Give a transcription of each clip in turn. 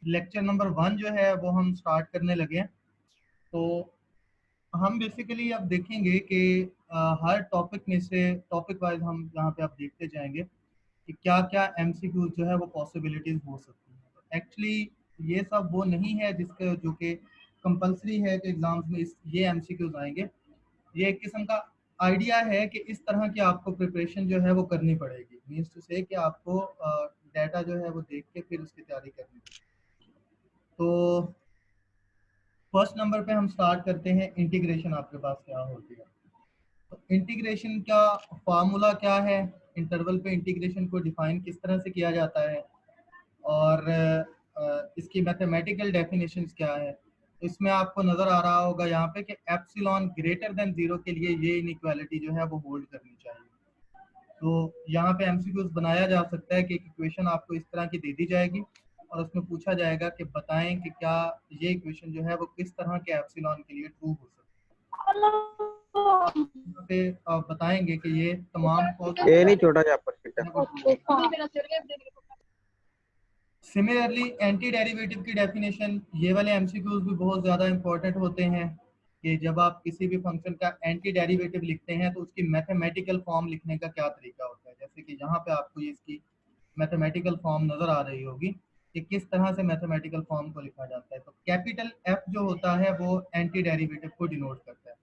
Lecture number 1 जो है वो हम स्टार्ट करने लगे हैं। तो हम बेसिकली अब देखेंगे कि हर टॉपिक में से टॉपिक वाइज हम यहाँ पे आप देखते जाएंगे कि क्या क्या एमसीक्यूज जो है वो पॉसिबिलिटीज हो सकती हैं। तो एक्चुअली ये सब वो नहीं है जिसके जो कि कंपलसरी है कि एग्जाम्स में ये एमसीक्यूज आएंगे। ये एक किस्म का आइडिया है कि इस तरह की आपको प्रिपरेशन जो है वो करनी पड़ेगी, मीन्स टू से कि आपको डाटा जो है वो देख के फिर उसकी तैयारी करनी पड़ेगी। तो फर्स्ट नंबर पे हम स्टार्ट करते हैं इंटीग्रेशन आपके पास क्या होती है। तो इंटीग्रेशन का फार्मूला क्या है, इंटरवल पे इंटीग्रेशन को डिफाइन किस तरह से किया जाता है, और इसकी मैथमेटिकल डेफिनेशंस क्या है। तो इसमें आपको नज़र आ रहा होगा यहाँ पे कि एप्सिलॉन ग्रेटर देन 0 के लिए ये इनइक्वालिटी जो है वो होल्ड करनी चाहिए। तो यहाँ पे एमसीक्यूज बनाया जा सकता है कि एक इक्वेशन आपको इस तरह की दे दी जाएगी और उसमें पूछा जाएगा कि बताएं कि क्या ये इक्वेशन जो है वो किस तरह के एप्सिलॉन के लिए ट्रू हो सकती है। पे आप बताएंगे कि ये तमाम ये नहीं छोटा जा सिमिलरली एंटी डेरिवेटिव की डेफिनेशन, ये वाले एमसीक्यूज भी बहुत ज़्यादा इंपॉर्टेंट होते हैं कि जब आप किसी भी फंक्शन का एंटी डेरिवेटिव लिखते हैं तो उसकी मैथमेटिकल फॉर्म लिखने का क्या तरीका होता है। जैसे कि यहाँ पे आपको ये इसकी मैथमेटिकल फॉर्म नज़र आ रही होगी कि किस तरह से मैथमेटिकल फॉर्म को लिखा जाता है। तो कैपिटल एफ जो होता है वो एंटी डेरिवेटिव को डिनोट करता है।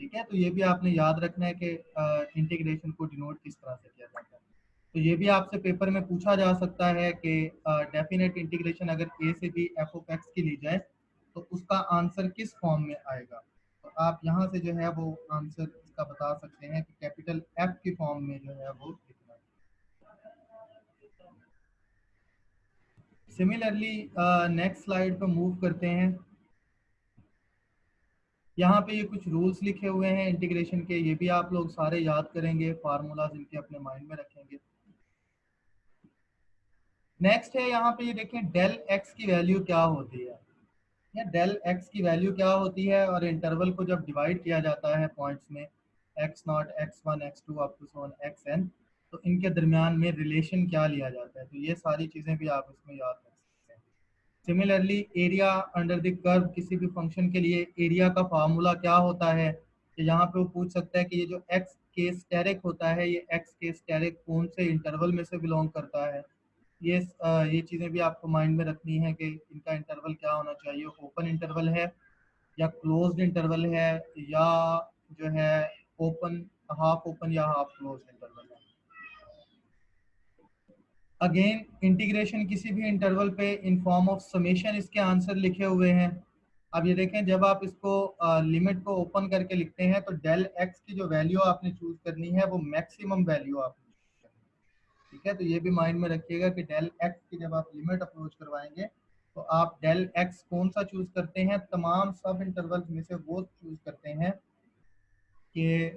ठीक है, तो ये भी आपने याद रखना है कि इंटीग्रेशन को डिनोट किस तरह से किया जाता है। तो ये भी आपसे पेपर में पूछा जा सकता है कि डेफिनेट इंटीग्रेशन अगर ए से बी एफ ऑफ एक्स की ली जाए तो उसका आंसर किस फॉर्म में आएगा। तो आप यहाँ से जो है वो आंसर इसका बता सकते हैं कि कैपिटल एफ की फॉर्म में जो है वो लिखना है। सिमिलरली नेक्स्ट स्लाइड पर मूव करते हैं। यहाँ पे ये कुछ रूल्स लिखे हुए हैं इंटीग्रेशन के, ये भी आप लोग सारे याद करेंगे, फार्मूलाज इनके अपने माइंड में रखेंगे। नेक्स्ट है यहाँ पे ये देखें डेल एक्स की वैल्यू क्या होती है, या डेल एक्स की वैल्यू क्या होती है, और इंटरवल को जब डिवाइड किया जाता है पॉइंट्स में x0 x1 x2 up to so xn, तो इनके दरमियान में रिलेशन क्या लिया जाता है। तो ये सारी चीज़ें भी आप इसमें याद रख सकते हैं। Similarly area under the curve, किसी भी फंक्शन के लिए एरिया का फार्मूला क्या होता है। तो यहाँ पे वो पूछ सकता है कि ये जो एक्स के स्टेरिक होता है, ये एक्स के स्टेरिक कौन से इंटरवल में से बिलोंग करता है। ये चीज़ें भी आपको माइंड में रखनी है कि इनका इंटरवल क्या होना चाहिए, ओपन इंटरवल है या क्लोज्ड इंटरवल है, या जो है ओपन, हाफ ओपन या हाफ क्लोज्ड इंटरवल है। अगेन इंटीग्रेशन किसी भी इंटरवल पे इन फॉर्म ऑफ समेशन इसके आंसर लिखे हुए हैं। अब ये देखें, जब आप इसको लिमिट को ओपन करके लिखते हैं तो डेल एक्स की जो वैल्यू आपने चूज करनी है वो मैक्सिमम वैल्यू आपने चूज करनी है। ठीक है, तो ये भी माइंड में रखिएगा कि डेल एक्स की जब आप लिमिट अप्रोच करवाएंगे तो आप डेल एक्स कौन सा चूज करते हैं, तमाम सब इंटरवल्स में से वो चूज करते हैं कि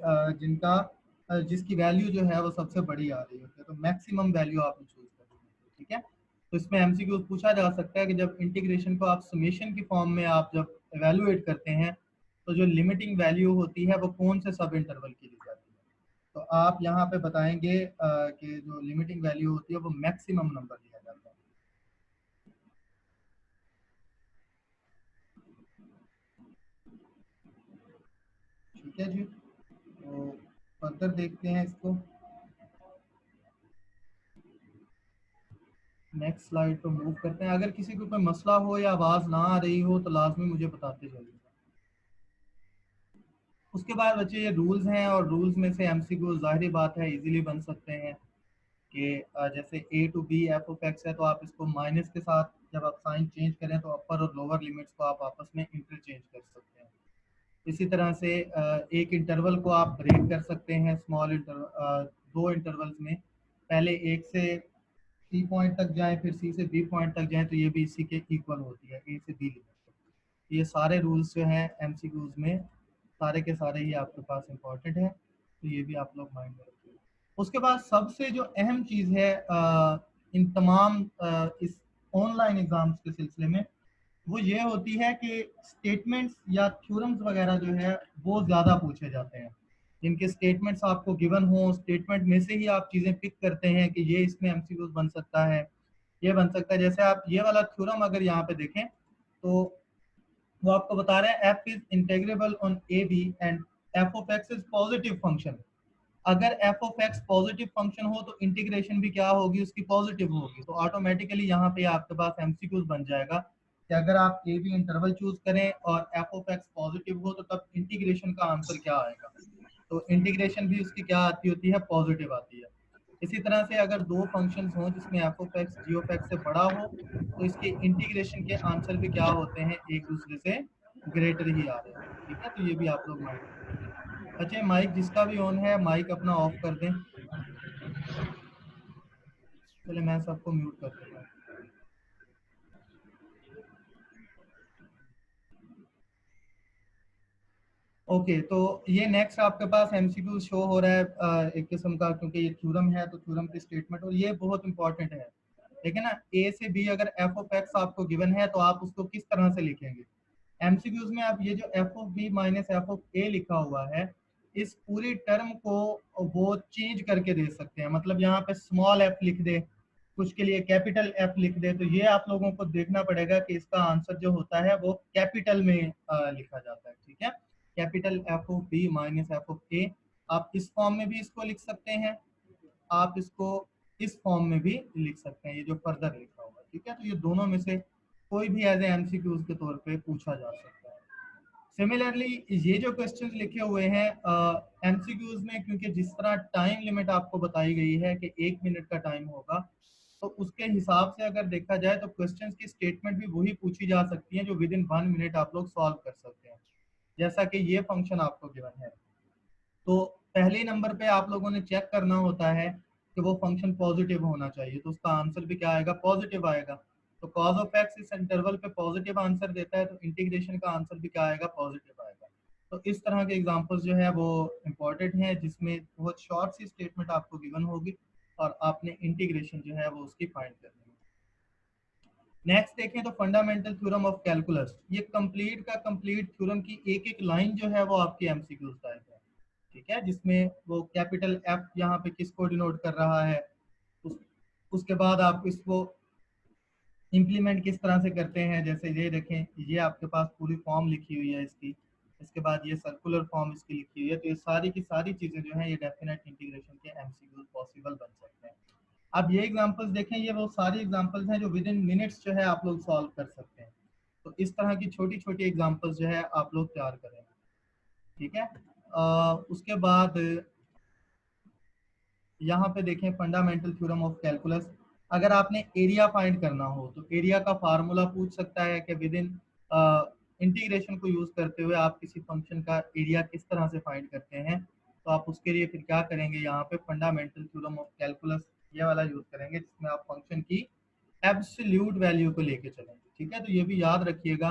जिसकी वैल्यू जो है वो सबसे बड़ी आ रही होती है। तो मैक्सिमम वैल्यू आपने चूज करनी है। ठीक है, तो इसमें एमसीक्यू पूछा जा सकता है कि जब इंटीग्रेशन को आप समेशन की फॉर्म में आप जब एवेलुएट करते हैं तो जो लिमिटिंग वैल्यू होती है वो कौन से सब इंटरवल की ली जाती है। तो आप यहाँ पे बताएंगे कि जो लिमिटिंग वैल्यू होती है वो मैक्सिमम नंबर लिया जाता है। ठीक है जी, तो फर्दर देखते हैं इसको। नेक्स्ट स्लाइड पर मूव करते हैं। अगर किसी को कोई मसला हो या आवाज़ ना आ रही हो तो लाजमी मुझे बताते जाइए। उसके बाद बच्चे ये रूल्स हैं, और रूल्स में से एमसीक्यू ज़ाहिर बात है इजीली बन सकते हैं कि जैसे A to B F of X है तो आप इसको माइनस के साथ जब आप साइन चेंज करें तो अपर और लोअर लिमिट्स को आप आपस में इंटरचेंज कर सकते हैं। इसी तरह से एक इंटरवल को आप ब्रेक कर सकते हैं स्मॉल इंटरवल, दो इंटरवल्स में, पहले एक से सी पॉइंट तक जाएं फिर सी से बी पॉइंट तक जाएं, तो ये भी इसी के इक्वल होती है ए से बी लिमिट। ये सारे रूल्स जो हैं एमसीक्यूज में सारे के सारे ही आपके पास इंपॉर्टेंट है, तो ये भी आप लोग माइंड में रखिए। उसके बाद सबसे जो अहम चीज़ है इन तमाम इस ऑनलाइन एग्जाम्स के सिलसिले में, वो ये होती है कि स्टेटमेंट्स या थ्योरम्स वगैरह जो है वो ज़्यादा पूछे जाते हैं। इनके स्टेटमेंट्स आपको गिवन हो, स्टेटमेंट में से ही आप चीज़ें पिक करते हैं कि ये इसमें एमसीक्यूज बन सकता है। ये बन सकता है। जैसे आप ये वाला थ्योरम अगर यहाँ पे देखें तो वो आपको बता रहा है F is integrable on A B and F of X is positive function. अगर F of X positive function हो तो इंटीग्रेशन भी क्या होगी, उसकी पॉजिटिव होगी। तो ऑटोमेटिकली यहाँ पे आपके पास एमसीक्यूज बन जाएगा कि अगर आप ए बी इंटरवल चूज करें और एफ ऑफ एक्स पॉजिटिव हो तो तब इंटीग्रेशन का आंसर क्या आएगा। तो इंटीग्रेशन भी उसकी क्या आती होती है, पॉजिटिव आती है। इसी तरह से अगर दो फंक्शंस हों जिसमें F of X G of X से बड़ा हो तो इसके इंटीग्रेशन के आंसर भी क्या होते हैं, एक दूसरे से ग्रेटर ही आ रहे हैं। ठीक है, तो ये भी आप लोग माइंड रखें। अच्छा, माइक जिसका भी ऑन है माइक अपना ऑफ कर दें। चले मैं सबको म्यूट कर देता हूँ। ओके, तो ये नेक्स्ट आपके पास एमसीक्यू शो हो रहा है एक किस्म का, क्योंकि ये थ्योरम है तो थ्योरम की स्टेटमेंट, और ये बहुत इंपॉर्टेंट है। ठीक है ना, ए से बी अगर एफ ऑफ एक्स आपको गिवन है तो आप उसको किस तरह से लिखेंगे। एमसीक्यूज में आप ये जो F of B minus F of A लिखा हुआ है, इस पूरी टर्म को वो चेंज करके दे सकते हैं। मतलब यहाँ पे स्मॉल एफ लिख दे, कुछ के लिए कैपिटल एफ लिख दे, तो ये आप लोगों को देखना पड़ेगा कि इसका आंसर जो होता है वो कैपिटल में लिखा जाता है। ठीक है, capital F of B minus F of A, आप इस फॉर्म में भी इसको लिख सकते हैं, आप इसको इस फॉर्म में भी लिख सकते हैं, ये जो फर्दर लिखा हुआ है। ठीक है, तो ये दोनों में से कोई भी एज ए एमसीक्यूज के तौर पे पूछा जा सकता है। सिमिलरली ये जो क्वेश्चंस लिखे हुए हैं एमसीक्यूज में, क्योंकि जिस तरह टाइम लिमिट आपको बताई गई है कि 1 मिनट का टाइम होगा, तो उसके हिसाब से अगर देखा जाए तो क्वेश्चंस की स्टेटमेंट भी वही पूछी जा सकती है जो विद इन 1 मिनट आप लोग सॉल्व कर सकते हैं। जैसा कि ये फंक्शन आपको गिवन है, तो पहले नंबर पे आप लोगों ने चेक करना होता है कि वो फंक्शन पॉजिटिव होना चाहिए, तो उसका आंसर भी क्या आएगा, पॉजिटिव आएगा। तो कॉज ऑफ एक्स इस इंटरवल पे पॉजिटिव आंसर देता है, तो इंटीग्रेशन का आंसर भी क्या आएगा, पॉजिटिव आएगा। तो इस तरह के एग्जांपल्स जो है वो इम्पोर्टेंट हैं, जिसमें बहुत शॉर्ट सी स्टेटमेंट आपको गिवन होगी और आपने इंटीग्रेशन जो है वो उसकी फाइंड करनी है। नेक्स्ट देखें तो फंडामेंटल थ्योरम ऑफ कैलकुलस, ये कंप्लीट का कंप्लीट थ्योरम की एक एक लाइन जो है वो आपकी एमसीक्यू टाइप है। ठीक है, जिसमें वो कैपिटल एफ यहाँ पे किसको डिनोट कर रहा है, उस, उसके बाद आप इसको इम्प्लीमेंट किस तरह से करते हैं। जैसे ये देखें, ये आपके पास पूरी फॉर्म लिखी हुई है इसकी, इसके बाद ये सर्कुलर फॉर्म इसकी लिखी हुई है, तो ये सारी की सारी चीज़ें जो है ये डेफिनेट इंटीग्रेशन के एमसीक्यू पॉसिबल बन सकते हैं। अब ये एग्जांपल्स देखें, ये वो सारी एग्जांपल्स हैं जो विद इन मिनट्स जो है आप लोग सॉल्व कर सकते हैं। तो इस तरह की छोटी छोटी एग्जांपल्स जो है आप लोग तैयार करें। ठीक है, उसके बाद यहाँ पे देखें फंडामेंटल थ्योरम ऑफ कैलकुलस, अगर आपने एरिया फाइंड करना हो तो एरिया का फार्मूला पूछ सकता है कि विद इन इंटीग्रेशन को यूज करते हुए आप किसी फंक्शन का एरिया किस तरह से फाइंड करते हैं। तो आप उसके लिए फिर क्या करेंगे, यहाँ पे फंडामेंटल थ्योरम ऑफ कैलकुलस ये वाला यूज करेंगे, जिसमें आप फंक्शन की एब्सोल्यूट वैल्यू को लेके चलेंगे। ठीक है, तो ये भी याद रखिएगा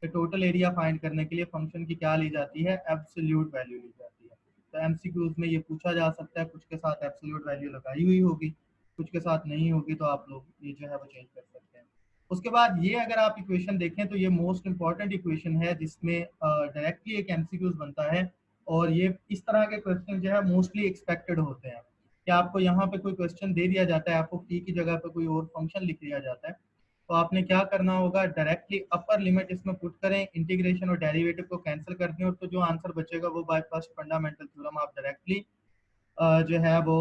कि टोटल एरिया फाइंड करने के लिए फंक्शन की क्या ली जाती है, एब्सोल्यूट वैल्यू ली जाती है। तो एमसीक्यूज में ये पूछा जा सकता है, कुछ के साथ एब्सोल्यूट वैल्यू लगाई हुई होगी, कुछ के साथ नहीं होगी, तो आप लोग ये जो है वो चेंज कर सकते हैं। उसके बाद ये अगर आप इक्वेशन देखें तो ये मोस्ट इंपॉर्टेंट इक्वेशन है, जिसमें डायरेक्टली एक एमसीक्यूज बनता है, और ये इस तरह के क्वेश्चन जो है मोस्टली एक्सपेक्टेड होते हैं कि आपको यहाँ पे कोई क्वेश्चन दे दिया जाता है, आपको टी की जगह पे कोई और फंक्शन लिख दिया जाता है, तो आपने क्या करना होगा, डायरेक्टली अपर लिमिट इसमें पुट करें, इंटीग्रेशन और डेरिवेटिव को कैंसिल कर दें, और तो जो आंसर बचेगा वो बाय फर्स्ट फंडामेंटल थ्योरम आप डायरेक्टली जो है वो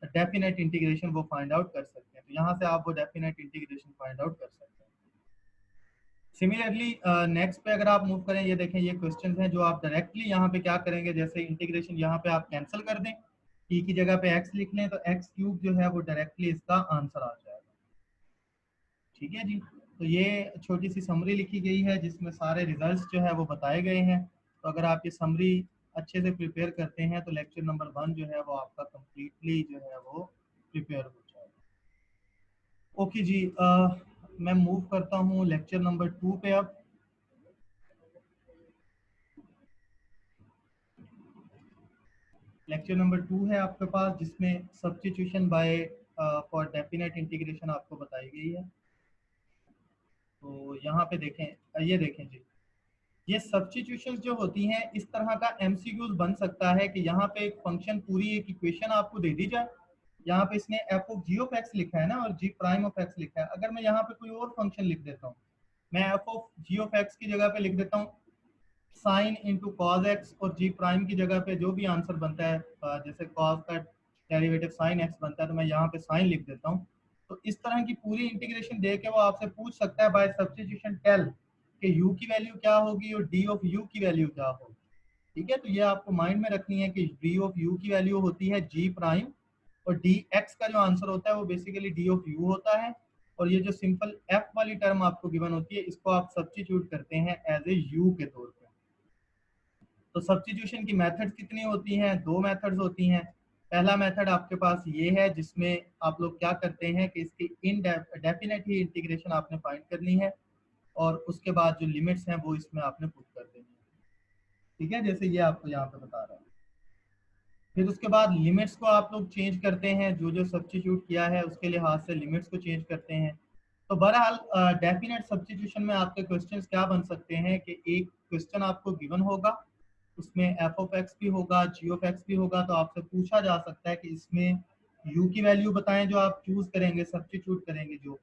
डेफिनेट इंटीग्रेशन वो फाइंड आउट कर सकते हैं। तो यहाँ से आप वो डेफिनेट इंटीग्रेशन फाइंड आउट कर सकते हैं। सिमिलरली नेक्स्ट पे अगर आप मूव करें, ये देखें ये क्वेश्चंस हैं जो आप डायरेक्टली यहाँ पे क्या करेंगे, जैसे इंटीग्रेशन यहाँ पे आप कैंसिल कर दें, टी की जगह पे एक्स लिख लें, तो एक्स क्यूब जो है वो डायरेक्टली इसका आंसर आ जाएगा। ठीक है जी, तो ये छोटी सी समरी लिखी गई है जिसमें सारे रिजल्ट्स जो है वो बताए गए हैं। तो अगर आप ये समरी अच्छे से प्रिपेयर करते हैं तो लेक्चर नंबर 1 जो है वो आपका कंप्लीटली जो है वो प्रिपेयर हो जाएगा। ओके जी, मैं मूव करता हूँ लेक्चर नंबर 2 पे। अब लेक्चर नंबर 2 है आपके पास, जिसमें substitution by for definite integration आपको बताई गई है। तो यहाँ पे देखें, ये देखें जी, ये सब्स्टिट्यूशंस जो होती हैं इस तरह का एमसीक्यूज बन सकता है कि यहाँ पे एक फंक्शन पूरी एक इक्वेशन आपको दे दी जाए, यहाँ पे इसने F of G of X लिखा है ना और जी प्राइम ऑफ एक्स लिखा है। अगर मैं यहाँ पे कोई और फंक्शन लिख देता हूँ, मैं F of G of X की जगह पे लिख देता हूँ साइन इंटू कॉज एक्स, और जी प्राइम की जगह पे जो भी आंसर बनता है जैसे कॉज का डेरिवेटिव साइन एक्स बनता है तो मैं यहाँ पे साइन लिख देता हूँ। तो इस तरह की पूरी इंटीग्रेशन दे के वो आपसे पूछ सकता है बाय सब्स्टिट्यूशन टेल कि u की वैल्यू क्या होगी और d ऑफ u की वैल्यू क्या होगी। ठीक है, तो ये आपको माइंड में रखनी है कि d ऑफ u की वैल्यू होती है g प्राइम, और dx का जो आंसर होता है वो बेसिकली d ऑफ u होता है, और ये जो सिंपल f वाली टर्म आपको गिवन होती है इसको आप सब्स्टिट्यूट करते हैं एज ए u के तौर पे। तो सब्स्टिट्यूशन की मेथड्स कितनी होती हैं? दो मेथड्स होती हैं। पहला मेथड आपके पास ये है जिसमें आप लोग क्या करते हैं कि इसकी डेफिनेट ही इंटीग्रेशन आपने फाइंड करनी है, और उसके बाद जो लिमिट्स हैं वो इसमें आपने पुट कर देनी है। ठीक है, जैसे ये आपको यहाँ पे बता रहा है। फिर उसके बाद लिमिट्स को आप लोग चेंज करते हैं, जो जो सब्स्टिट्यूट किया है उसके लिहाज से लिमिट्स को चेंज करते हैं। तो बहरहाल डेफिनेट सब्स्टिट्यूशन में आपके क्वेश्चंस क्या बन सकते हैं कि एक क्वेश्चन आपको गिवन होगा, उसमें एफ ऑफ एक्स भी होगा, जी ऑफ एक्स भी होगा, तो आपसे पूछा जा सकता है कि इसमें यू की वैल्यू बताएं जो आप चूज करेंगे, सब्स्टिट्यूट करेंगे जो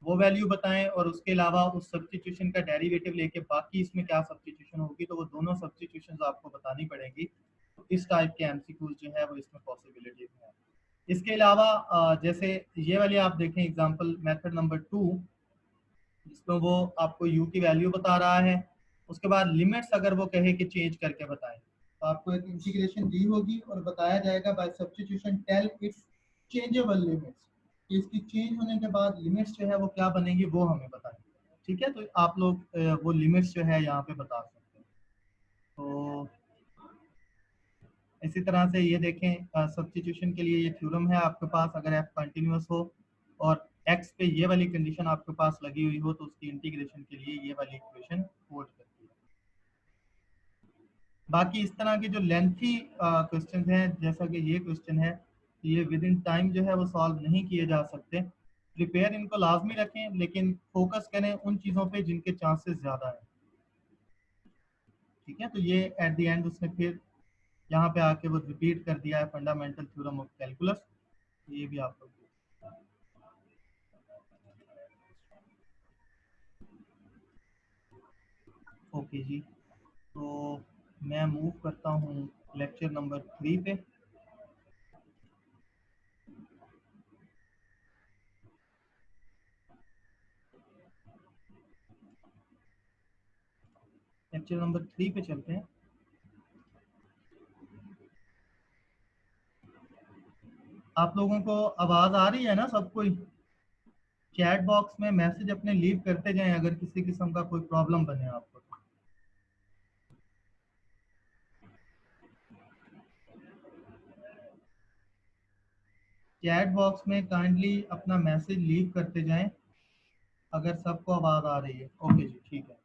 वो वैल्यू बताएं, और उसके अलावा उस सब्स्टिट्यूशन का डेरिवेटिव लेके बाकी इसमें क्या सब्स्टिट्यूशन होगी तो वो दोनों सब्स्टिट्यूशंस आपको बतानी पड़ेगी। तो इस टाइप के एमसीक्यूज जो है वो इसमें पॉसिबिलिटीज है। इसके अलावा जैसे ये वाली आप देखें एग्जांपल मेथड नंबर 2, जिसमें वो आपको यू की वैल्यू बता रहा है, उसके बाद लिमिट्स अगर वो कहे कि चेंज करके बताएं तो आपको एक इंटीग्रेशन दी होगी और बताया जाएगा by substitution tell it's changeable limits, कि इसकी चेंज होने के बाद लिमिट्स जो है वो क्या बनेगी वो हमें बताएं। ठीक है, तो आप लोग वो लिमिट्स जो है यहाँ पे बता सकते हैं। तो इसी तरह से ये देखें सब्स्टिट्यूशन के लिए ये थ्योरम है आपके पास, अगर एफ कंटिन्यूअस हो और एक्स पे ये वाली कंडीशन आपके पास लगी हुई हो तो उसकी इंटीग्रेशन के लिए ये वाली इक्वेशन होल्ड करती है। बाकी इस तरह के जो लेंथी क्वेश्चन हैं जैसा कि ये क्वेश्चन है, ये विद इन टाइम जो है वो सॉल्व नहीं किए जा सकते। प्रिपेयर इनको लाजमी रखें, लेकिन फोकस करें उन चीज़ों पे जिनके चांसेस ज़्यादा है। ठीक है, तो ये एट द एंड उसने फिर यहाँ पे आके वो रिपीट कर दिया है फंडामेंटल थ्योरम ऑफ कैलकुलस, ये भी आप लोग। ओके जी, तो मैं मूव करता हूँ लेक्चर नंबर 3 पे। लेक्चर नंबर 3 पे चलते हैं। आप लोगों को आवाज़ आ रही है ना सब कोई? चैट बॉक्स में मैसेज अपने लीव करते जाएं अगर किसी किस्म का कोई प्रॉब्लम बने आपको। चैट बॉक्स में काइंडली अपना मैसेज लीव करते जाएं अगर सबको आवाज़ आ रही है। ओके जी, ठीक है।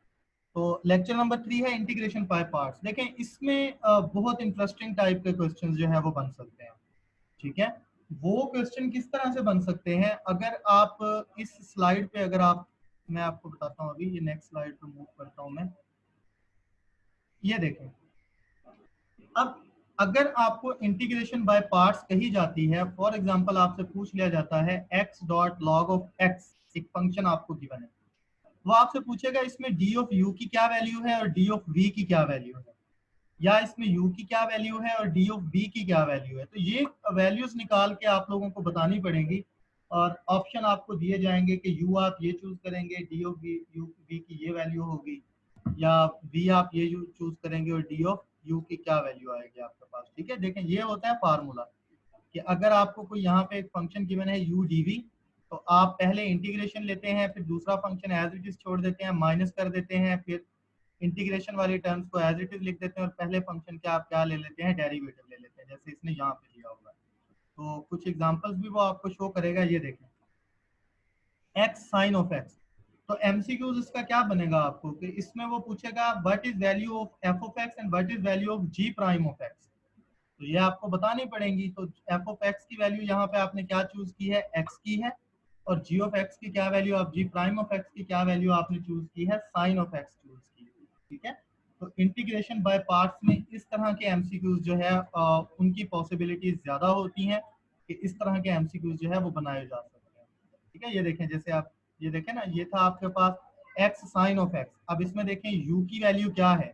तो लेक्चर नंबर 3 है इंटीग्रेशन बाय पार्ट्स। देखें इसमें बहुत इंटरेस्टिंग टाइप के क्वेश्चन जो है वो बन सकते हैं। ठीक है, वो क्वेश्चन किस तरह से बन सकते हैं, अगर आप इस स्लाइड पे अगर आप, मैं आपको बताता हूँ, अभी ये नेक्स्ट स्लाइड पे मूव करता हूँ मैं। ये देखें, अब अगर आपको इंटीग्रेशन बाय पार्ट्स कही जाती है, फॉर एग्जांपल आपसे पूछ लिया जाता है x dot log of x, एक फंक्शन आपको गिवन है, वो आपसे पूछेगा इसमें डी ऑफ यू की क्या वैल्यू है और डी ऑफ वी की क्या वैल्यू है, या इसमें u की क्या वैल्यू है और d ऑफ b की क्या वैल्यू है। तो ये वैल्यूज निकाल के आप लोगों को बतानी पड़ेगी, और ऑप्शन आपको दिए जाएंगे कि u आप ये चूज करेंगे, d ऑफ v की ये वैल्यू होगी, या v आप ये चूज करेंगे और d ऑफ u की क्या वैल्यू आएगी आपके पास। ठीक है, देखें ये होता है फार्मूला कि अगर आपको कोई यहाँ पे एक फंक्शन गिवन है u dv, तो आप पहले इंटीग्रेशन लेते हैं, फिर दूसरा फंक्शन एज इट इज छोड़ देते हैं, माइनस कर देते हैं, फिर इंटीग्रेशन वाली टर्म्स को एज इट इज लिख देते हैं, और पहले फंक्शन के आप क्या ले लेते हैं, डेरिवेटिव ले लेते हैं, जैसे इसने यहाँ पे दिया हुआ है। तो कुछ एग्जांपल्स भी वो आपको शो करेगा। ये देखें x साइन ऑफ x, तो एमसीक्यूज इसका क्या बनेगा आपको कि इसमें वो पूछेगा what is value of f of x and what is value of g prime of x, तो ये आपको बतानी पड़ेंगी। तो f ऑफ x की वैल्यू यहाँ पे आपने क्या चूज की है, x की है, और g ऑफ x की क्या वैल्यू, आप g प्राइम ऑफ x की क्या वैल्यू आपने चूज की है, साइन ऑफ x चूज की। ठीक है, तो इंटीग्रेशन बाय पार्ट्स में इस तरह के एमसीक्यूज जो है उनकी पॉसिबिलिटीज ज्यादा होती हैं, कि इस तरह के एमसीक्यूज जो है वो बनाए जा सकते हैं। ठीक है, ये देखें, जैसे आप ये देखें ना, ये था आपके पास एक्स साइन ऑफ एक्स। अब इसमें देखें यू की वैल्यू क्या है,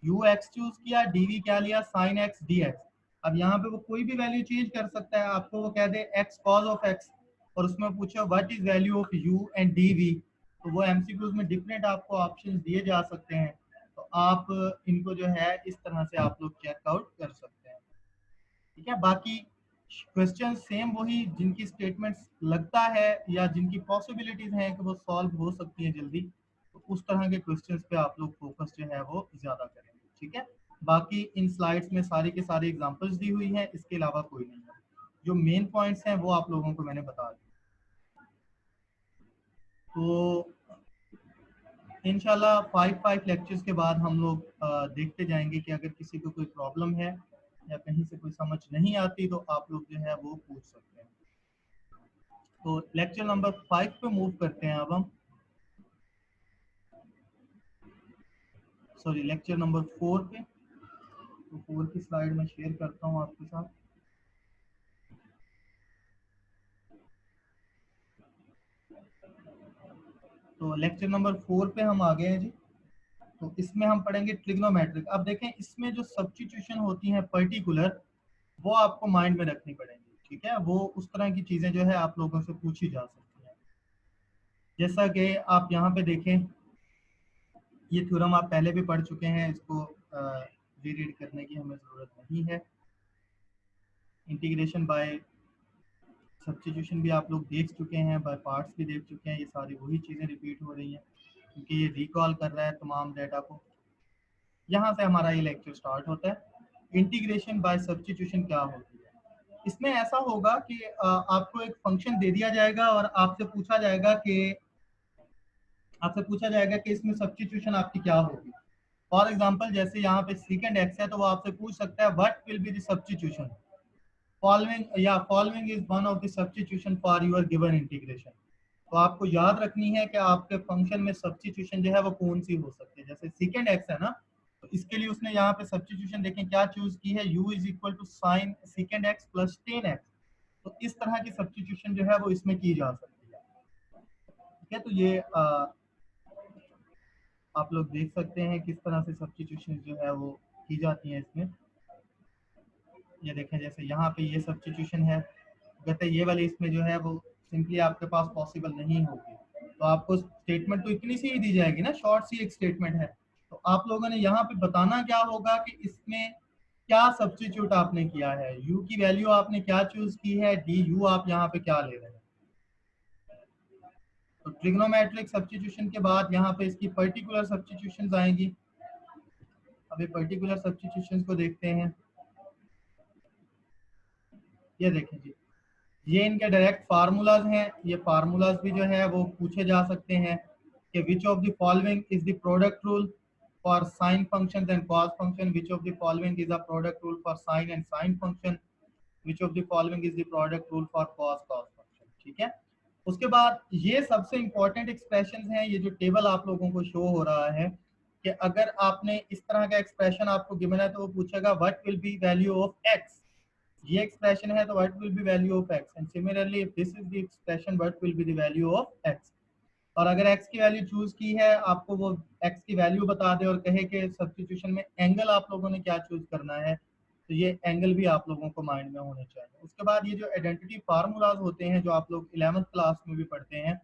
यू एक्स चूज किया, डीवी क्या लिया, साइन एक्स डी एक्स। अब यहाँ पे वो कोई भी वैल्यू चेंज कर सकता है, आपको वो कह दे एक्स कॉज ऑफ एक्स और उसमें पूछे what is value of U and DV, तो वो एमसीक्यूज में डिफरेंट आपको ऑप्शन दिए जा सकते हैं। तो आप इनको जो है इस तरह से आप लोग चेकआउट कर सकते हैं। ठीक है, बाकी क्वेश्चन सेम वही, जिनकी स्टेटमेंट्स लगता है या जिनकी पॉसिबिलिटीज हैं कि वो सॉल्व हो सकती है जल्दी, तो उस तरह के क्वेश्चंस पे आप लोग फोकस जो है वो ज्यादा करेंगे। ठीक है, बाकी इन स्लाइड्स में सारी के सारी एग्जांपल्स दी हुई हैं, इसके अलावा कोई नहीं है। जो मेन पॉइंट्स हैं वो आप लोगों को मैंने बता दिए। तो इंशाल्लाह 5 लेक्चर्स के बाद हम लोग देखते जाएंगे कि अगर किसी को कोई प्रॉब्लम है या कहीं से कोई समझ नहीं आती तो आप लोग जो है वो पूछ सकते हैं। तो लेक्चर नंबर 5 पे मूव करते हैं अब हम, सॉरी लेक्चर नंबर 4 पे। तो 4 की स्लाइड में शेयर करता हूँ आपके साथ। तो लेक्चर नंबर 4 पे हम आ गए हैं जी। तो इसमें हम पढ़ेंगे ट्रिग्नोमेट्रिक। अब देखें, इसमें जो सब्स्टिट्यूशन होती हैं पर्टिकुलर, वो आपको माइंड में रखनी पड़ेंगी। ठीक है, वो उस तरह की चीजें जो है आप लोगों से पूछी जा सकती हैं। जैसा कि आप यहाँ पे देखें, ये थ्योरम आप पहले भी पढ़ चुके हैं, इसको रीरीड करने की हमें जरूरत नहीं है। इंटीग्रेशन बाय सब्स्टिट्यूशन भी आप लोग देख चुके हैं, बाय पार्ट्स भी देख चुके हैं। ये सारी वही चीज़ें रिपीट हो रही हैं क्योंकि ये रिकॉल कर रहा है तमाम डेटा को। यहाँ से हमारा ये लेक्चर स्टार्ट होता है। इंटीग्रेशन बाय सब्स्टिट्यूशन क्या होती है? इसमें ऐसा होगा कि आपको एक फंक्शन दे दिया जाएगा और आपसे पूछा जाएगा कि इसमें सब्स्टिट्यूशन आपकी क्या होगी। फॉर एग्जाम्पल, जैसे यहाँ पे सेकंड एक्स है तो वो आपसे पूछ सकता है what will be the substitution following is one of the substitution for your given integration. तो आपको याद रखनी है कि आपके फंक्शन में सब्स्टिट्यूशन जो है वो कौन सी हो सकती है। जैसे सेकंड एक्स है ना, तो इसके लिए उसने यहाँ पे सब्स्टिट्यूशन देखें क्या चूज की है, u is equal to sine second X plus ten X. तो इस तरह की सब्स्टिट्यूशन जो है वो इसमें की जा सकती है। ठीक है, तो ये आप लोग देख सकते हैं किस तरह से सब्स्टिट्यूशन जो है वो की जाती है इसमें। ये देखें, जैसे यहाँ पे ये सब्स्टिट्यूशन है, कहते हैं ये वाली इसमें जो है वो सिंपली आपके पास पॉसिबल नहीं होगी। तो आपको स्टेटमेंट तो इतनी सी ही दी जाएगी ना, शॉर्ट सी एक स्टेटमेंट है। तो आप लोगों ने यहाँ पे बताना क्या होगा कि इसमें क्या सब्स्टिट्यूट आपने किया है, u की वैल्यू आपने क्या चूज की है, du आप यहाँ पे क्या ले रहे हैं। तो ट्रिग्नोमेट्रिक सब्स्टिट्यूशन के बाद यहाँ पे इसकी पर्टिकुलर सब्स्टिट्यूशंस आएंगी। अभी पर्टिकुलर सब्स्टिट्यूशंस को देखते हैं। ये देखें जी, ये इनके डायरेक्ट फार्मूलाज हैं। ये फार्मूलाज भी जो है वो पूछे जा सकते हैं कि which of the following is the product rule for sine functions and cos function, which of the following is a product rule for sine and sine function, which of the following is the product rule for cos cos function. ठीक है, उसके बाद ये सबसे important expressions हैं। ये जो table आप लोगों को शो हो रहा है कि अगर आपने इस तरह का एक्सप्रेशन आपको गिवन है तो वो पूछेगा what will be value of x. ये एक्सप्रेशन है तो what will be value of x, and similarly if this is the expression what will be the value of X. और अगर एक्स की वैल्यू चूज की है, आपको वो एक्स की वैल्यू बता दे और कहे कि सब्स्टिट्यूशन में एंगल आप लोगों ने क्या चूज करना है, तो ये एंगल भी आप लोगों को माइंड में होने चाहिए। उसके बाद ये जो आइडेंटिटी फार्मूलाज होते हैं जो आप लोग 11th क्लास में भी पढ़ते हैं,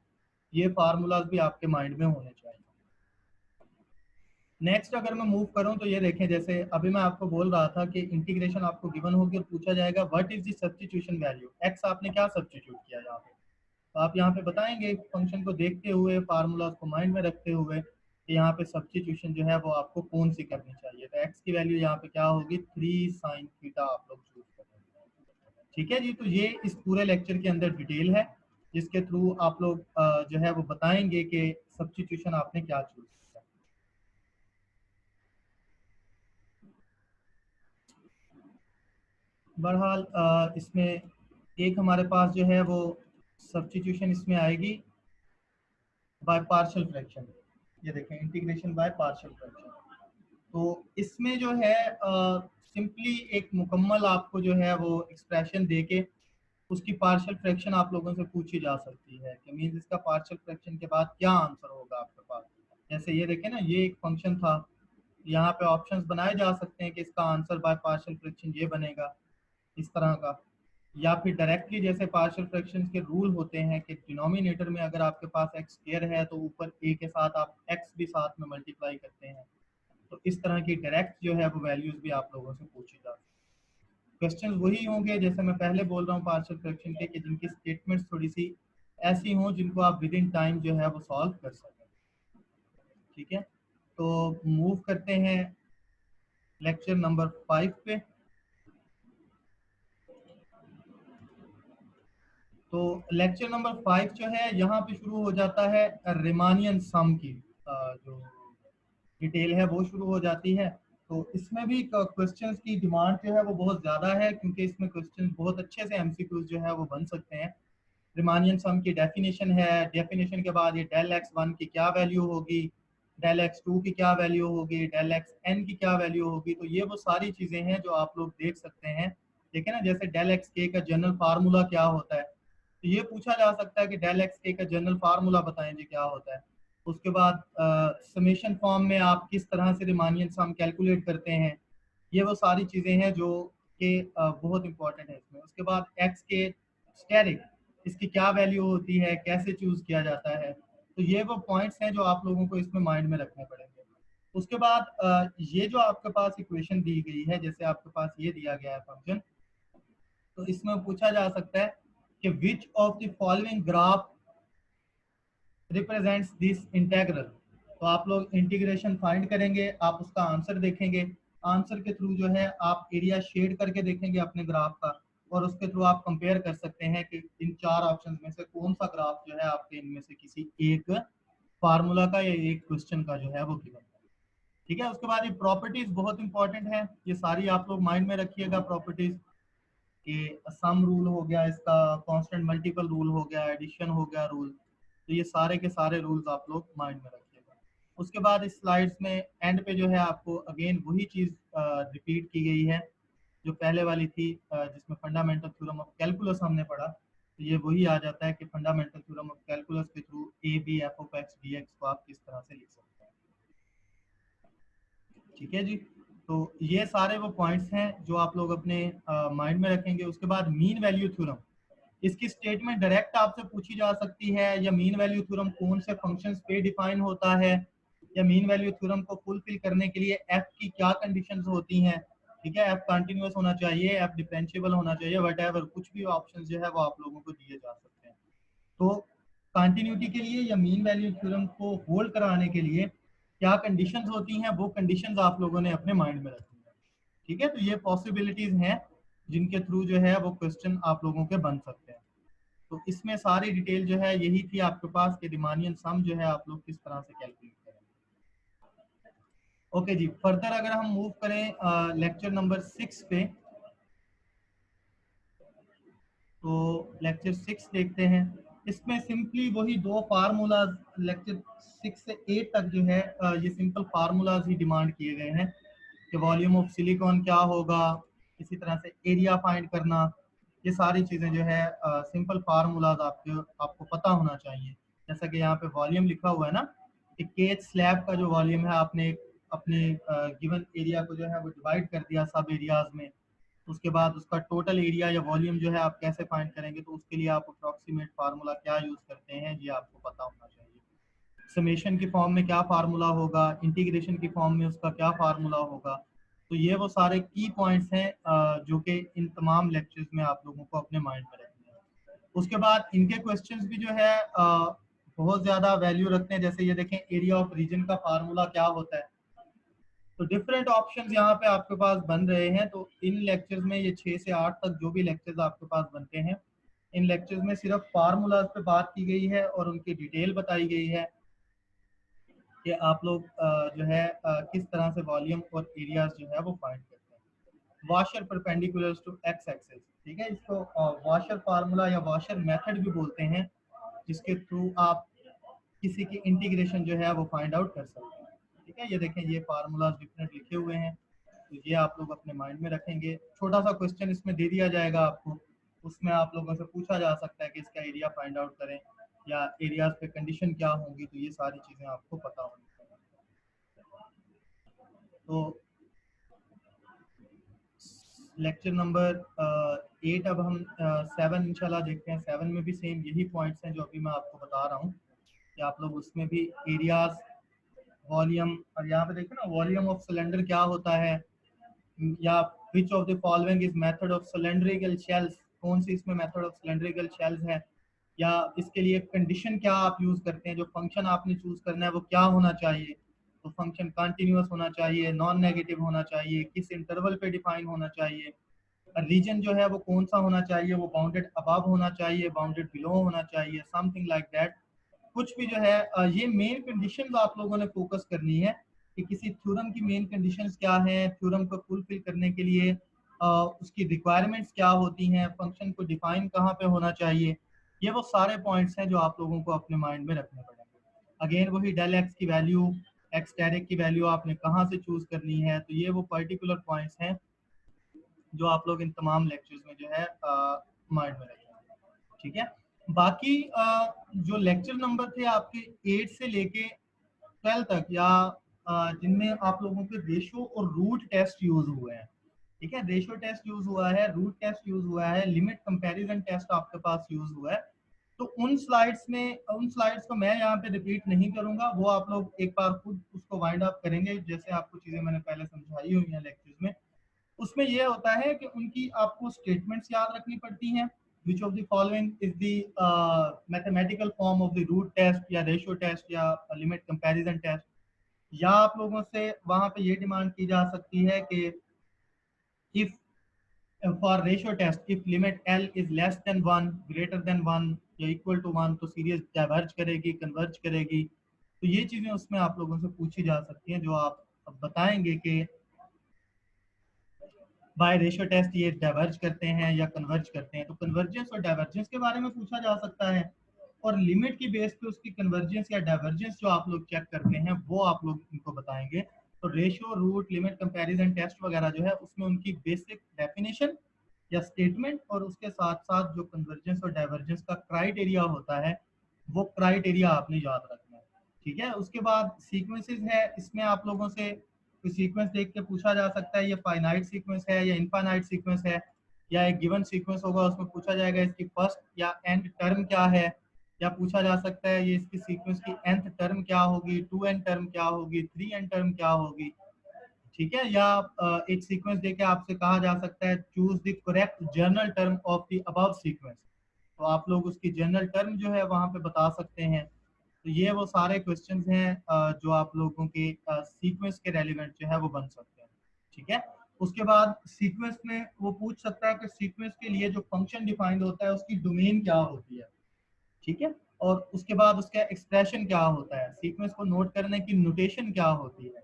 ये फार्मूलाज भी आपके माइंड में होने चाहिए। नेक्स्ट अगर मैं मूव करूं तो ये देखें, जैसे अभी मैं आपको बोल रहा था कि इंटीग्रेशन आपको गिवन होगी और पूछा जाएगा what is the substitution value, x आपने क्या सब्स्टिट्यूट किया यहाँ पे। तो आप यहाँ पे बताएंगे फंक्शन को देखते हुए, फार्मूलाज को माइंड में रखते हुए कि यहाँ पे सब्स्टिट्यूशन जो है वो आपको कौन सी करनी चाहिए। तो एक्स की वैल्यू यहाँ पे क्या होगी, 3 साइन थीटा आप लोग चूज करेंगे। ठीक है जी, तो ये इस पूरे लेक्चर के अंदर डिटेल है जिसके थ्रू आप लोग जो है वो बताएंगे कि सब्स्टिट्यूशन आपने क्या चूज किया। बहरहाल इसमें एक हमारे पास जो है वो सब्स्टिट्यूशन इसमें आएगी बाय पार्शियल फ्रैक्शन। ये देखें, इंटीग्रेशन बाय पार्शियल फ्रैक्शन। तो इसमें जो है सिंपली एक मुकम्मल आपको जो है वो एक्सप्रेशन देके उसकी पार्शियल फ्रैक्शन आप लोगों से पूछी जा सकती है कि मीन्स इसका पार्शियल फ्रैक्शन के बाद क्या आंसर होगा आपके पास। जैसे ये देखें ना, ये एक फंक्शन था, यहाँ पे ऑप्शंस बनाए जा सकते हैं कि इसका आंसर बाय पार्शियल फ्रैक्शन ये बनेगा इस तरह का, या फिर डायरेक्टली जैसे पार्शियल फ्रैक्शन के रूल होते हैं कि डिनोमिनेटर में अगर आपके पास एक्स स्क्वायर है तो ऊपर ए के साथ आप एक्स भी साथ में मल्टीप्लाई करते हैं। तो इस तरह की डायरेक्ट जो है वो वैल्यूज भी आप लोगों से पूछी जा सकती है। क्वेश्चंस वही होंगे जैसे मैं पहले बोल रहा हूँ पार्शियल फ्रैक्शन के, कि जिनकी स्टेटमेंट्स थोड़ी सी ऐसी हों जिनको आप विद इन टाइम जो है वो सॉल्व कर सकें। ठीक है, तो मूव करते हैं लेक्चर नंबर 5 पे। तो लेक्चर नंबर 5 जो है यहाँ पे शुरू हो जाता है रिमानियन सम की जो डिटेल है वो शुरू हो जाती है। तो इसमें भी क्वेश्चंस की डिमांड जो है वो बहुत ज़्यादा है, क्योंकि इसमें क्वेश्चन बहुत अच्छे से एमसीक्यूज जो है वो बन सकते हैं। रिमानियन सम की डेफिनेशन है, डेफिनेशन के बाद ये डेल एक्स वन की क्या वैल्यू होगी, डेल एक्स टू की क्या वैल्यू होगी, डेल एक्स एन की क्या वैल्यू होगी। तो ये वो सारी चीज़ें हैं जो आप लोग देख सकते हैं। ठीक है ना, जैसे डेल एक्स के का जनरल फार्मूला क्या होता है, तो ये पूछा जा सकता है कि डेल एक्स के का जनरल फार्मूला बताएं जी क्या होता है। उसके बाद समेशन फॉर्म में आप किस तरह से रिमानियन सम कैलकुलेट करते हैं, ये वो सारी चीज़ें हैं जो कि बहुत इंपॉर्टेंट है इसमें। उसके बाद एक्स के स्टेरिक, इसकी क्या वैल्यू होती है, कैसे चूज किया जाता है। तो ये वो पॉइंट्स हैं जो आप लोगों को इसमें माइंड में रखने पड़ेंगे। उसके बाद ये जो आपके पास इक्वेशन दी गई है, जैसे आपके पास ये दिया गया है फंक्शन, तो इसमें पूछा जा सकता है कि which of the following graph represents this integral. तो आप लोग इंटीग्रेशन फाइंड करेंगे, आप उसका आंसर देखेंगे, आंसर के थ्रू जो है आप एरिया शेड करके देखेंगे अपने ग्राफ का, और उसके थ्रू आप कंपेयर कर सकते हैं कि इन चार ऑप्शन में से कौन सा ग्राफ जो है आपके इनमें से किसी एक फार्मूला का या एक क्वेश्चन का जो है वो गिवन है। ठीक है, उसके बाद ये प्रॉपर्टीज बहुत इंपॉर्टेंट है, ये सारी आप लोग माइंड में रखिएगा प्रॉपर्टीज, कि सम रूल हो गया, इसका कांस्टेंट मल्टीपल रूल हो गया, एडिशन हो गया रूल। तो ये सारे के सारे रूल्स आप लोग माइंड में रखिएगा। उसके बाद इस स्लाइड्स में एंड पे जो है आपको अगेन वही चीज़ रिपीट की गई है जो पहले वाली थी, जिसमें फंडामेंटल थ्योरम ऑफ कैलकुलस हमने पढ़ा। तो ये वही आ जाता है कि फंडामेंटल थ्योरम ऑफ कैलकुलस के through A B F of X D X को आप किस तरह से लिख सकते हैं। ठीक है जी, तो ये सारे वो पॉइंट्स हैं जो आप लोग अपने माइंड में रखेंगे। उसके बाद मीन वैल्यू थ्योरम, इसकी स्टेटमेंट डायरेक्ट आपसे पूछी जा सकती है, या मीन वैल्यू थ्योरम कौन से फंक्शंस पे डिफाइन होता है, या मीन वैल्यू थ्योरम को फुलफिल करने के लिए एफ की क्या कंडीशंस होती हैं। ठीक है, एफ कंटिन्यूअस होना चाहिए, एफ डिफरेंशिएबल होना चाहिए, वट कुछ भी ऑप्शन जो है वो आप लोगों को दिए जा सकते हैं। तो कंटिन्यूटी के लिए या मीन वैल्यू थ्योरम को होल्ड कराने के लिए क्या कंडीशंस होती हैं, वो कंडीशंस आप लोगों ने अपने माइंड में रखनी है। ठीक है, तो ये पॉसिबिलिटीज हैं जिनके थ्रू जो है वो क्वेश्चन आप लोगों के बन सकते हैं। तो इसमें सारी डिटेल जो है यही थी आपके पास कि रिमानियन सम जो है आप लोग किस तरह से कैलकुलेट करेंगे। ओके जी, फर्दर अगर हम मूव करें लेक्चर नंबर 6 पे, तो लेक्चर 6 देखते हैं। इसमें सिंपली वही दो फार्मूलाज लेक्चर 6 से 8 तक जो है ये सिंपल फार्मूलाज ही डिमांड किए गए हैं कि वॉल्यूम ऑफ सिलिकॉन क्या होगा, इसी तरह से एरिया फाइंड करना। ये सारी चीज़ें जो है सिंपल फार्मूलाज आपको पता होना चाहिए। जैसा कि यहाँ पे वॉल्यूम लिखा हुआ है ना, कि केज स्लैब का जो वॉल्यूम है, आपने अपने गिवन एरिया को जो है वो डिवाइड कर दिया सब एरियाज में। उसके बाद उसका टोटल एरिया या वॉल्यूम जो है आप कैसे फाइंड करेंगे, तो उसके लिए आप अप्रॉक्सीमेट फार्मूला क्या यूज़ करते हैं ये आपको पता होना चाहिए। समेशन की फॉर्म में क्या फार्मूला होगा, इंटीग्रेशन की फॉर्म में उसका क्या फार्मूला होगा। तो ये वो सारे की पॉइंट्स हैं जो कि इन तमाम लेक्चर्स में आप लोगों को अपने माइंड में रखने हैं। उसके बाद इनके क्वेश्चंस भी जो है बहुत ज़्यादा वैल्यू रखते हैं। जैसे ये देखें, एरिया ऑफ रीजन का फार्मूला क्या होता है। तो डिफरेंट ऑप्शंस यहाँ पे आपके पास बन रहे हैं। तो इन लेक्चर्स में ये 6 से 8 तक जो भी लेक्चर्स आपके पास बनते हैं, इन लेक्चर्स में सिर्फ फार्मूलाज पे बात की गई है और उनकी डिटेल बताई गई है कि आप लोग जो है किस तरह से वॉल्यूम और एरियाज जो है वो फाइंड करते हैं। Washer perpendicular to x axis, ठीक है, इसको वॉशर फार्मूला या वॉशर मेथड भी बोलते हैं, जिसके थ्रू आप किसी की इंटीग्रेशन जो है वो फाइंड आउट कर सकते हैं। ठीक है, ये देखें, ये फार्मूलाज डिफरेंट लिखे हुए हैं, तो ये आप लोग अपने माइंड में रखेंगे। छोटा सा क्वेश्चन इसमें दे दिया जाएगा आपको उसमें आप लोगों से पूछा जा सकता है कि इसका एरिया फाइंड आउट करें, या एरियाज पे कंडीशन क्या होंगी, तो ये सारी चीज़ें आपको पता होनी चाहिए। तो लेक्चर नंबर 8, अब हम 7 इंशाल्लाह देखते हैं। 7 में भी सेम यही पॉइंट्स हैं जो अभी मैं आपको बता रहा हूँ कि आप लोग उसमें भी एरियाज, वॉल्यूम, और यहाँ पे देखो ना वॉल्यूम ऑफ सिलेंडर क्या होता है, या विच of the following is method of cylindrical shells, कौन सी इसमें मेथड ऑफ सिलेंड्रिकल शेल्स है, या इसके लिए कंडीशन क्या आप यूज करते हैं, जो फंक्शन आपने चूज करना है वो क्या होना चाहिए। तो फंक्शन कंटिन्यूअस होना चाहिए, नॉन नेगेटिव होना चाहिए, किस इंटरवल पे डिफाइन होना चाहिए, रीजन जो है वो कौन सा होना चाहिए, वो बाउंडेड अबव होना चाहिए, बाउंडेड बिलो होना चाहिए, समथिंग लाइक दैट। कुछ भी जो है ये मेन कंडीशंस आप लोगों ने फोकस करनी है कि किसी थ्योरम की मेन कंडीशंस क्या है, थ्योरम को फुलफिल करने के लिए उसकी रिक्वायरमेंट्स क्या होती हैं, फंक्शन को डिफाइन कहाँ पे होना चाहिए। ये वो सारे पॉइंट्स हैं जो आप लोगों को अपने माइंड में रखने पड़ेंगे। अगेन वही डेल एक्स की वैल्यू, एक्स डायरेक्ट की वैल्यू आपने कहाँ से चूज करनी है, तो ये वो पर्टिकुलर पॉइंट्स हैं जो आप लोग इन तमाम लेक्चर्स में जो है माइंड में रखें। ठीक है, बाकी जो लेक्चर नंबर थे आपके 8 से लेके 12 तक, या जिनमें आप लोगों के रेशो और रूट टेस्ट यूज हुए हैं। ठीक है, रेशो टेस्ट यूज हुआ है, रूट टेस्ट यूज हुआ है, लिमिट कंपैरिजन टेस्ट आपके पास यूज हुआ है। तो उन स्लाइड्स को मैं यहाँ पे रिपीट नहीं करूंगा, वो आप लोग एक बार खुद उसको वाइंड अप करेंगे, जैसे आपको चीजें मैंने पहले समझाई हुई हैं लेक्चर्स में। उसमें ये होता है कि उनकी आपको स्टेटमेंट्स याद रखनी पड़ती हैं। Which of the following is the mathematical form of the root test या रेशियो टेस्ट या लिमिट कंपैरिजन टेस्ट। या आप लोगों से वहां पे ये डिमांड की जा सकती है कि if for ratio test if limit L is less than 1, greater than 1 या इक्वल टू 1, तो सीरीज डाइवर्ज करेगी, कन्वर्ज करेगी। तो ये चीजें उसमें आप लोगों से पूछी जा सकती हैं, जो आप बताएंगे कि बाय रेशियो टेस्ट ये डाइवर्ज करते हैं या कन्वर्ज करते हैं। तो कन्वर्जेंस और डाइवर्जेंस के बारे में पूछा जा सकता है, और लिमिट की बेस पे उसकी कन्वर्जेंस या डाइवर्जेंस जो आप लोग चेक करते हैं वो आप लोग इनको बताएंगे। तो ratio, root, limit comparison test वगैरह जो है उसमें उनकी बेसिक डेफिनेशन या स्टेटमेंट, और उसके साथ साथ जो कन्वर्जेंस और डाइवर्जेंस का क्राइटेरिया होता है वो क्राइटेरिया आपने याद रखना है। ठीक है, उसके बाद सीक्वेंसेस है, इसमें आप लोगों से कोई सीक्वेंस देख के पूछा जा सकता है ये फाइनाइट सीक्वेंस है या इनफाइनाइट सीक्वेंस है, या एक गिवन सीक्वेंस होगा उसमें पूछा जाएगा इसकी फर्स्ट या एंड टर्म क्या है, या पूछा जा सकता है ये इसकी सीक्वेंस की nth टर्म क्या होगी, 2n टर्म क्या होगी, 3n टर्म क्या होगी। ठीक है, या एक सीक्वेंस देके आपसे कहा जा सकता है choose the correct journal term of the above sequence, तो आप लोग उसकी जनरल टर्म जो है वहां पे बता सकते हैं। तो ये वो सारे क्वेश्चंस हैं जो आप लोगों के सीक्वेंस के रेलिवेंट जो है वो बन सकते हैं। ठीक है, उसके बाद सीक्वेंस में वो पूछ सकता है कि सीक्वेंस के लिए जो फंक्शन डिफाइंड होता है उसकी डोमेन क्या होती है। ठीक है, और उसके बाद उसका एक्सप्रेशन क्या होता है, सीक्वेंस को नोट करने की नोटेशन क्या होती है,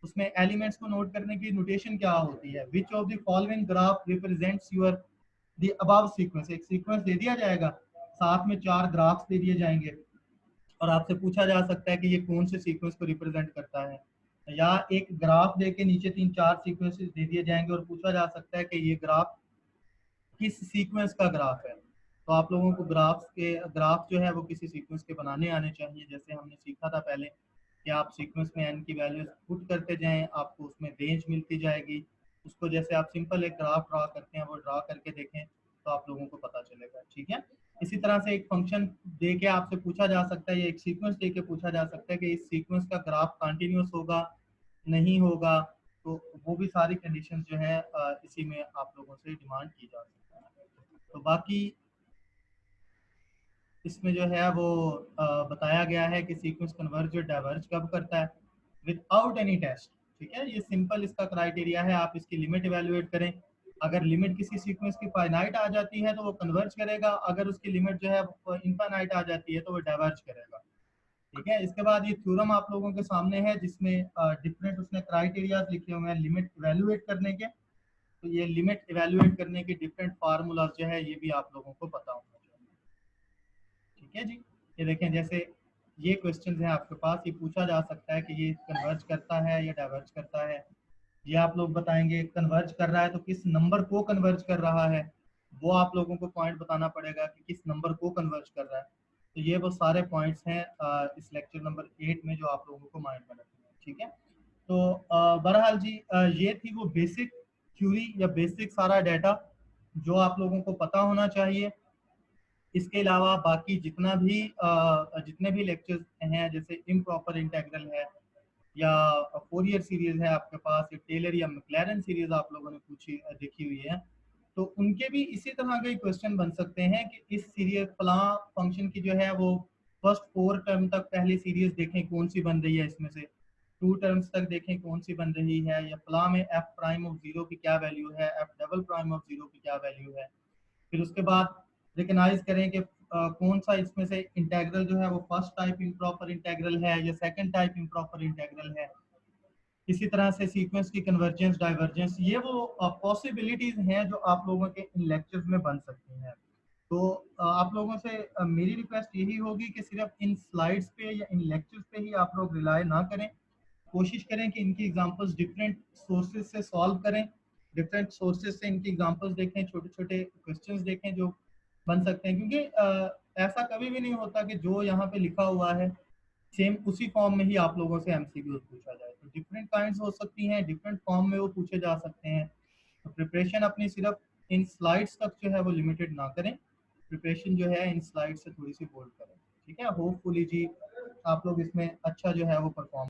उसमें एलिमेंट्स को नोट करने की नोटेशन क्या होती है। विच of the following graph represents your the above sequence, एक सीक्वेंस दे दिया जाएगा, साथ में 4 ग्राफ्स दे दिए जाएंगे, और आपसे पूछा जा सकता है कि ये कौन से सीक्वेंस को रिप्रेजेंट करता है। या एक ग्राफ दे के नीचे 3-4 सीक्वेंसेस दे दिए जाएंगे और पूछा जा सकता है कि ये ग्राफ किस सीक्वेंस का ग्राफ है। तो आप लोगों को ग्राफ जो है वो किसी सीक्वेंस के बनाने आने चाहिए, जैसे हमने सीखा था पहले कि आप सीक्वेंस में n की वैल्यूज पुट करते जाएं, आपको उसमें रेंज मिलती जाएगी। उसको जैसे आप सिंपल एक ग्राफ ड्रा करते हैं वो ड्रा करके देखें तो आप लोगों को पता चलेगा। ठीक है, इसी तरह से एक फंक्शन दे के आपसे पूछा जा सकता है, या एक सीक्वेंस दे के पूछा जा सकता है कि इस सीक्वेंस का ग्राफ कंटिन्यूअस होगा, नहीं होगा। तो वो भी सारी कंडीशंस जो है इसी में आप लोगों से डिमांड की जा सकती है। तो बाकी इसमें जो है वो बताया गया है कि सीक्वेंस कन्वर्ज और डाइवर्ज कब करता है, विदाउट एनी टेस्ट। ठीक है, ये सिंपल इसका क्राइटेरिया है, आप इसकी लिमिट इवेलुएट करें। अगर लिमिट किसी सीक्वेंस की फाइनाइट आ जाती है तो वो कन्वर्ज करेगा, अगर उसकी लिमिट जो है इनफाइनाइट आ जाती है तो वो डाइवर्ज करेगा। ठीक है, इसके बाद ये थ्योरम आप लोगों के सामने है जिसमें डिफरेंट उसने क्राइटेरियाज लिखे हुए हैं लिमिट इवेलुएट करने के। तो ये लिमिट इवेलुएट करने के डिफरेंट फार्मूलाज जो है ये भी आप लोगों को पता होना चाहिए। ठीक है जी, ये देखें जैसे ये क्वेश्चन है आपके पास, ये पूछा जा सकता है कि ये कन्वर्ज करता है या डाइवर्ज करता है। ये आप लोग बताएंगे कन्वर्ज कर रहा है तो किस नंबर को कन्वर्ज कर रहा है, वो आप लोगों को पॉइंट बताना पड़ेगा कि किस नंबर को कन्वर्ज कर रहा है। तो ये वो सारे पॉइंट्स हैं इस लेक्चर नंबर 8 में जो आप लोगों को माइंड में रखना है, ठीक है। तो बहरहाल जी ये थी वो बेसिक थ्योरी या बेसिक सारा डाटा जो आप लोगों को पता होना चाहिए। इसके अलावा बाकी जितने भी लेक्चर्स हैं, जैसे इम्प्रॉपर इंटेग्रल है या फोरियर सीरीज है आपके पास, या टेलर या मैक्लैरेन सीरीज आप लोगों ने देखी हुई है, तो उनके भी इसी तरह के क्वेश्चन बन सकते हैं कि इस सीरीज फला फंक्शन की जो है वो फर्स्ट 4 टर्म तक पहले सीरीज देखें कौन सी बन रही है, इसमें से 2 टर्म्स तक देखें कौन सी बन रही है, या फला में एफ प्राइम ऑफ जीरो की क्या वैल्यू है, F double prime of zero की क्या वैल्यू है। फिर उसके बाद रिकग्नाइज करें कि कौन सा इसमें से इंटेग्रल जो है वो फर्स्ट टाइप इम्प्रॉपर इंटेग्रल है या सेकंड टाइप इम्प्रॉपर इंटेग्रल है। इसी तरह से सीक्वेंस की कन्वर्जेंस डाइवर्जेंस, ये वो पॉसिबिलिटीज हैं जो आप लोगों के इन लेक्चर्स में बन सकती हैं। तो आप लोगों से मेरी रिक्वेस्ट यही होगी कि सिर्फ इन स्लाइड्स पे या इन लेक्चर्स पे ही आप लोग रिलाय ना करें। कोशिश करें कि इनकी एग्जांपल्स डिफरेंट सोर्सेज से सॉल्व करें, डिफरेंट सोर्सेज से इनकी एग्जांपल्स देखें, छोटे छोटे क्वेश्चंस देखें जो बन सकते हैं, क्योंकि ऐसा कभी भी नहीं होता कि जो यहाँ पे लिखा हुआ है सेम उसी फॉर्म में ही आप लोगों से एमसीक्यू पूछा जाए। तो डिफरेंट काइंड्स हो सकती हैं, डिफरेंट फॉर्म में वो पूछे जा सकते हैं। तो प्रिपरेशन अपनी सिर्फ इन स्लाइड्स तक जो है वो लिमिटेड ना करें, प्रिपरेशन जो है इन स्लाइड से थोड़ी सी बोल्ड करें, ठीक है। होपफुली जी आप लोग इसमें अच्छा जो है वो परफॉर्म